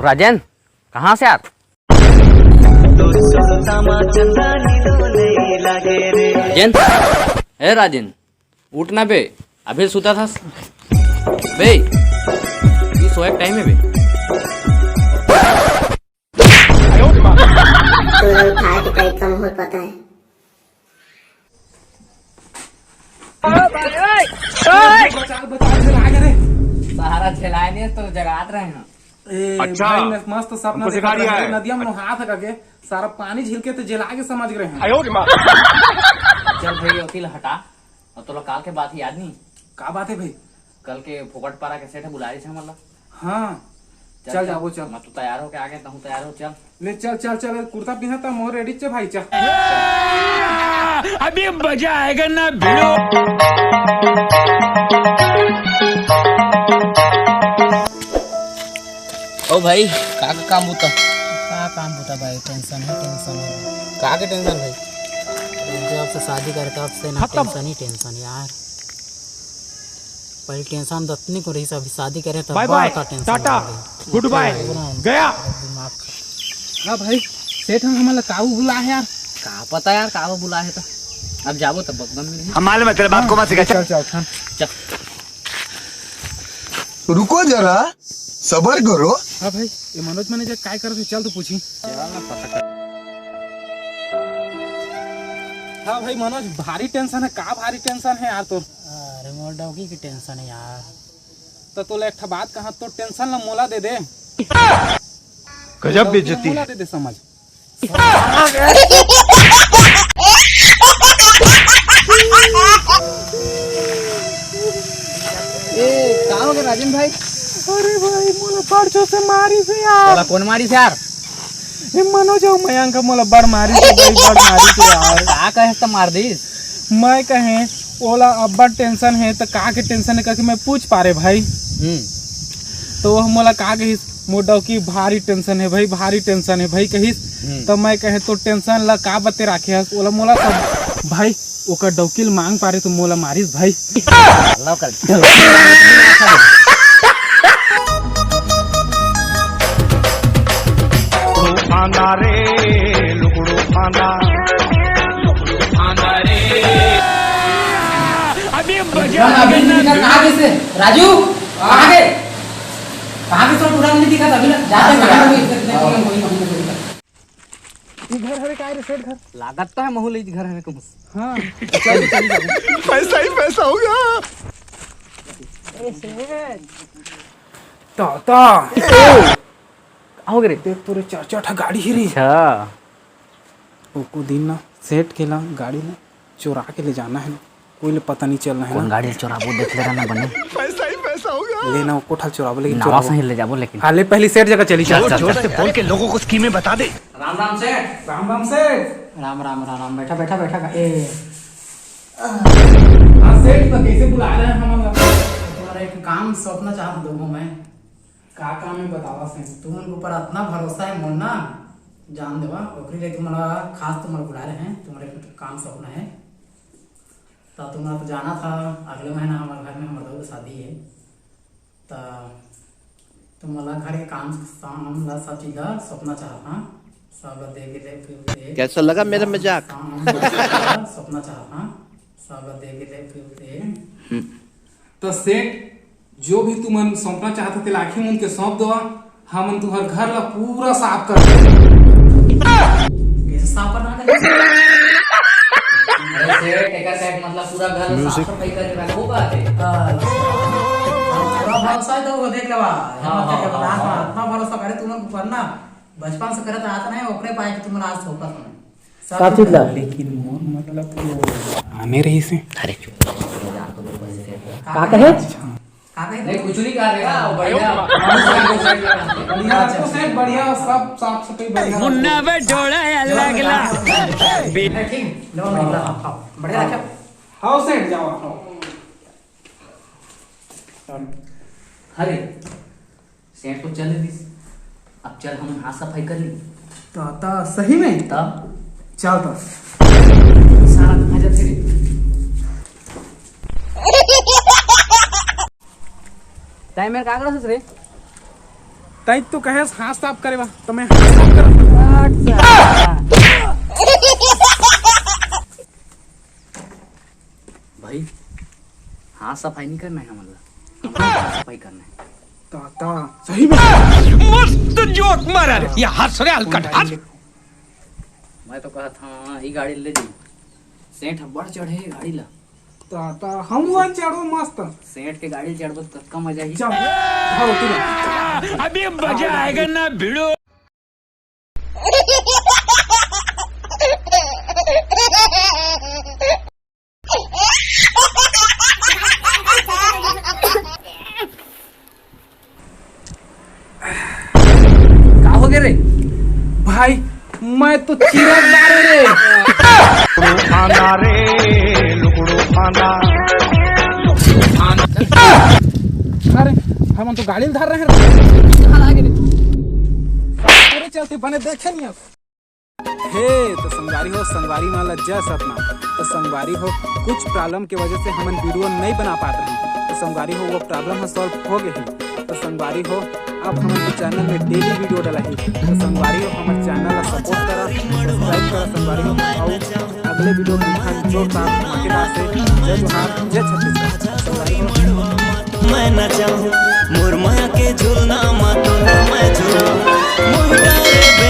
राजन कहाँ से यार? राजन, ए राजन उठना बे, अभी सुता था बे, ये सोए टाइम है बे। कम हो पाता है। सहारा झेलाए नहीं तो जगात रहे हैं। अच्छा भाई मस्त सपना दिखा रही है। नदिया में हाथ करके सारा पानी झिल के तो जला के समझ रहे हैं। चल भाई वकील हटा, और तो काल के बात ही याद नहीं? का बात है भाई? कल के फोकट पारा के सेठ बुला रही थे मतलब। हाँ चल जाओ चल। मैं तो तैयार हो के आ गया हूँ, तैयार हो चल। ले चल चल चल, कुर्ता पहना था मोर रेडी चे भाई चल। अभी मजा आएगा ना भिड़ो। ओ भाई का काम होता? का काम होता भाई? टेंशन है, टेंशन है। का के टेंशन भाई? जब से शादी करे तब से ना टेंशन ही टेंशन यार। पहले टेंशन दतनी को रही से, अभी शादी करे तब बड़ा टेंशन। टाटा गुड बाय गया दिमाग। हाँ भाई सेठ हम हमारा काबू बुला है यार। का पता यार काबू बुला है तो अब जाबो तब बगन में। हम मालूम है तेरे बाप को मत सिखा। चल चल चल रुको जरा सबर करो। हाँ भाई ये मनोज मैनेजर काय करते, चल तो पूछी। हाँ भाई मनोज भारी टेंशन है। का भारी टेंशन है यार तो? अरे मोर डॉगी की टेंशन है यार। तो तोला एक बात कहा, तो टेंशन ना मोला दे दे। गजब बेइज्जती। मोला दे दे समझ। कहाँ हो गए राजन भाई? अरे भाई मोला परसों से मारी से यार। कौन मारी से यार? ये मनोज और मयंक मोला बड़ मारी से भाई, बड़ मारी से यार। का कहे तो मार दी? मैं कहे ओला अब्बा टेंशन है तो का के टेंशन है करके मैं पूछ पा रहे भाई। तो वह मोला का कही मोडो की भारी टेंशन है भाई, भारी टेंशन है भाई कही। तो मैं कहे तो टेंशन ला का बते राखे ओला मोला सब भाई ओकर डौकील मांग पारे तो मोला मारिस भाई। आना रे लुकड़ू आना रे। अभी मजा राजू कहाँ गए? कहाँ के तो पूरा नहीं दिखा था अभी ना। घर हरे काय रे सेठ घर? लागत तो है महू ले घर है कम। हाँ पैसा ही पैसा होगा। ताता हो गए देख तोरे चार चार गाड़ी ही रही। अच्छा को दिन ना सेठ के ला गाड़ी ना चुरा के ले जाना है ना, कोई ले पता नहीं चलना है ना। गाड़ी चोराबो देख ले ना बने पैसा ही पैसा होगा। लेना वो कोठा चुराबो, लेकिन नावा सही ले जाबो लेकिन। हाले पहली सेठ जगह चली जा। जोर से बोल के लोगों को स्कीमें बता दे। राम राम सेठ। राम राम सेठ। राम राम राम राम। बैठा बैठा बैठा। ए हाँ सेठ तो कैसे बुला रहे हैं हम? तुम्हारा एक काम सौंपना चाहता दोनों में। का काम है बतावा से? तुम्हारे ऊपर इतना भरोसा है मोर ना, जान देवा ओकरी लिए तुम्हारा खास तुम्हारे बुला रहे हैं। तुम्हारे काम सौंपना है तो तुम्हारा तो जाना था अगले महीना हमारे घर में हमारे दो शादी है। तो तुम्हारा घर के काम सब चीज सौंपना चाहता सब दे। कैसा लगा मेरा मजाक? सौंपना चाहता सब दे। तो सेठ जो भी तुम सौंपना चाहते थे लाखी उनके सौंप दो, हम तुम्हारे घर ला पूरा साफ कर साफ करना मतलब पूरा घर साफ सफाई करे वाला वो बात है। भरोसा है तो देख लेवा। इतना भरोसा करे तुम ऊपर ना, बचपन से करे तो आता नहीं ओकरे पाए कि तुम आज सौंपा सब चीज ला। लेकिन मोर मतलब आने रही से। अरे का कहे? नहीं कुछ नहीं कर रहेगा बढ़िया। बढ़िया सेठ बढ़िया, सब साफ सफाई बढ़िया। मुन्ना पे ढोड़ा लगला। ठीक बढ़िया रखे। हाँ सेठ जाओ। अरे सेठ को चल दी, अब चल हम हाथ सफाई कर ली। तो सही में तब चल तो सारा टाइम मेरे कागज से रे तई तू कहे हाथ साफ करे बा तो मैं हाथ साफ कर भाई हाथ सफाई नहीं करना है मतलब हाथ सफाई करना है ताता सही में मस्त जोक मारा रे ये हंस रे हल्का मैं तो कहा था ये गाड़ी ले जी सेठ बढ़ चढ़े गाड़ी ला ताता हम हुआ चढ़ो मस्त सेठ के गाड़ी चढ़बो तो कम मजा ही चल हाँ तू अभी मजा आएगा ना भिड़ो का हो गया रे भाई मैं तो चिराग मारे रे आना रे लुकड़ो आना अरे हम तो गाड़ी में धर रहे हैं कहाँ लागे रे पूरे चलते बने देखे नहीं अब हे तो संगवारी हो संगवारी में लज्जा सपना तो संगवारी हो कुछ प्रॉब्लम की वजह से हम वीडियो नहीं बना पाते हैं तो संगवारी हो वो प्रॉब्लम सॉल्व हो गए हैं तो संगवारी हो अब हमारे चैनल में डेली वीडियो डाला है तो संगवारी हो हमारे चैनल का सपोर्ट करा सब्सक्राइब करा संगवारी हो और अगले वीडियो में जोरदार धमाकेदार से जय जोहार जय छत्तीसगढ़ संगवारी हो मैं न चाहूँ मुरमया के झूलना मातो मैं झूलो